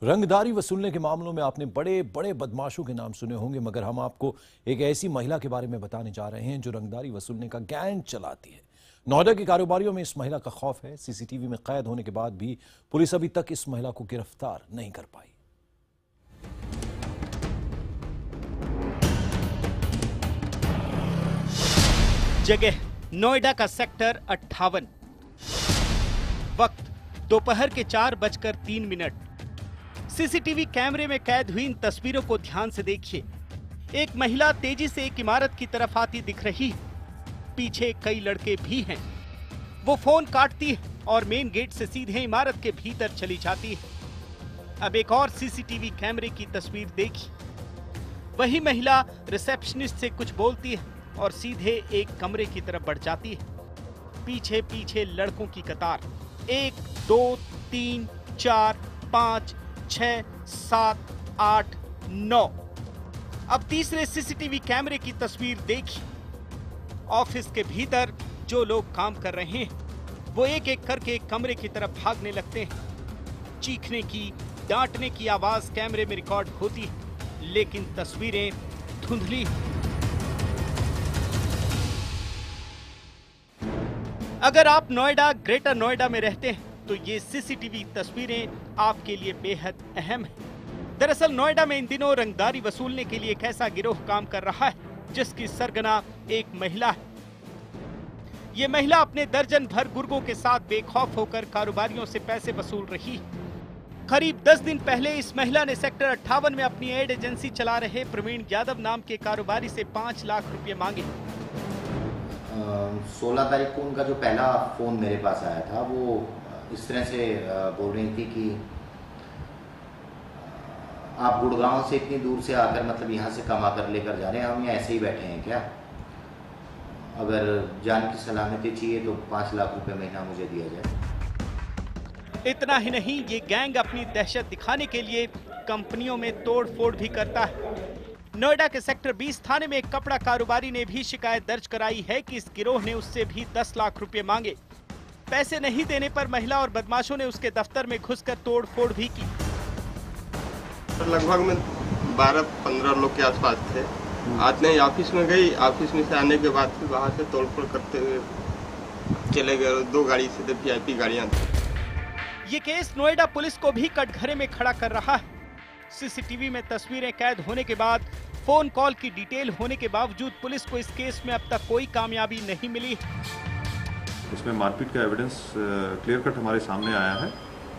रंगदारी वसूलने के मामलों में आपने बड़े बड़े बदमाशों के नाम सुने होंगे, मगर हम आपको एक ऐसी महिला के बारे में बताने जा रहे हैं जो रंगदारी वसूलने का गैंग चलाती है। नोएडा के कारोबारियों में इस महिला का खौफ है। सीसीटीवी में कैद होने के बाद भी पुलिस अभी तक इस महिला को गिरफ्तार नहीं कर पाई। जगह नोएडा का सेक्टर 58। वक्त दोपहर के 4:03। सीसीटीवी कैमरे में कैद हुई इन तस्वीरों को ध्यान से देखिए। एक महिला तेजी से एक इमारत की तरफ आती दिख रही है। पीछे कई लड़के भी हैं। वो फोन काटती है और मेन गेट से सीधे इमारत के भीतर चली जाती है। अब एक और सीसीटीवी कैमरे की तस्वीर देखिए। वही महिला रिसेप्शनिस्ट से कुछ बोलती है और सीधे एक कमरे की तरफ बढ़ जाती है। पीछे पीछे लड़कों की कतार, 1 2 3 4 5 6 7 8 9। अब तीसरे सीसीटीवी कैमरे की तस्वीर देखिए। ऑफिस के भीतर जो लोग काम कर रहे हैं वो एक एक करके एक कमरे की तरफ भागने लगते हैं। चीखने की, डांटने की आवाज कैमरे में रिकॉर्ड होती है, लेकिन तस्वीरें धुंधली हैं। अगर आप नोएडा, ग्रेटर नोएडा में रहते हैं तो ये सीसीटीवी तस्वीरें आपके लिए बेहद अहम है। दरअसल नोएडा में इन दिनों रंगदारी वसूलने के लिए एक ऐसा गिरोह काम कर रहा है जिसकी सरगना एक महिला है। ये महिला अपने दर्जन भर गुर्गों के साथ बेखौफ होकर कारोबारियों से पैसे वसूल रही है। करीब 10 दिन पहले इस महिला ने सेक्टर 58 में अपनी एड एजेंसी चला रहे प्रवीण यादव नाम के कारोबारी से 5 लाख रुपए मांगे। 16 तारीख को उनका जो पहला फ़ोन मेरे पास आया था वो इस तरह से बोल रही थी कि आप गुड़गांव से इतनी दूर से आकर मतलब यहाँ से कमा कर लेकर जा रहे हैं, हम यहाँ ऐसे ही बैठे हैं क्या? अगर जान की सलामती चाहिए तो 5 लाख रुपए महीना मुझे दिया जाए। इतना ही नहीं, ये गैंग अपनी दहशत दिखाने के लिए कंपनियों में तोड़ फोड़ भी करता है। नोएडा के सेक्टर 20 थाने में एक कपड़ा कारोबारी ने भी शिकायत दर्ज कराई है कि इस गिरोह ने उससे भी 10 लाख रुपए मांगे। पैसे नहीं देने पर महिला और बदमाशों ने उसके दफ्तर में घुसकर तोड़ फोड़ भी की। लगभग में 12-15 लोग के आसपास थे। आज नहीं, ऑफिस में गई, ऑफिस में से आने के बाद फिर वहाँ से तोड़फोड़ करते हुए चले गए। 2 गाड़ी से वीआईपी गाड़ियाँ थी। ये केस नोएडा पुलिस को भी कटघरे में खड़ा कर रहा है। सीसीटीवी में तस्वीरें कैद होने के बाद, फोन कॉल की डिटेल होने के बावजूद पुलिस को इस केस में अब तक कोई कामयाबी नहीं मिली। इसमें मारपीट का एविडेंस क्लियर कट हमारे सामने आया है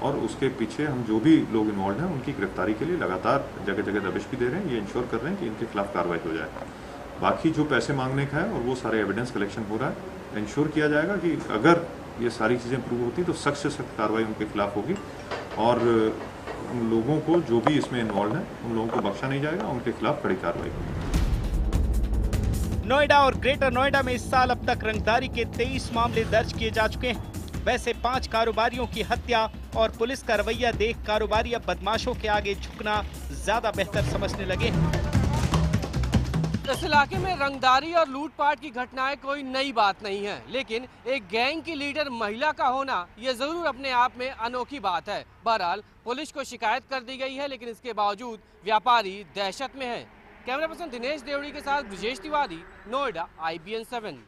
और उसके पीछे हम जो भी लोग इन्वॉल्व हैं उनकी गिरफ्तारी के लिए लगातार जगह जगह दबिश भी दे रहे हैं। ये इंश्योर कर रहे हैं कि इनके खिलाफ कार्रवाई हो जाए। बाकी जो पैसे मांगने का है और वो सारे एविडेंस कलेक्शन हो रहा है। इंश्योर किया जाएगा कि अगर ये सारी चीज़ें प्रूव होती तो सख्त से सख्त कार्रवाई उनके खिलाफ होगी और उन लोगों को जो भी इसमें इन्वॉल्व हैं उन लोगों को बख्शा नहीं जाएगा, उनके खिलाफ कड़ी कार्रवाई होगी। नोएडा और ग्रेटर नोएडा में इस साल अब तक रंगदारी के 23 मामले दर्ज किए जा चुके हैं। वैसे 5 कारोबारियों की हत्या और पुलिस का रवैया देख कारोबारी अब बदमाशों के आगे झुकना ज्यादा बेहतर समझने लगे। इस इलाके में रंगदारी और लूटपाट की घटनाएं कोई नई बात नहीं है, लेकिन एक गैंग की लीडर महिला का होना यह जरूर अपने आप में अनोखी बात है। बहरहाल पुलिस को शिकायत कर दी गई है, लेकिन इसके बावजूद व्यापारी दहशत में है। कैमरा पर्सन दिनेश देवड़ी के साथ ब्रजेश तिवारी, नोएडा, IBN 7।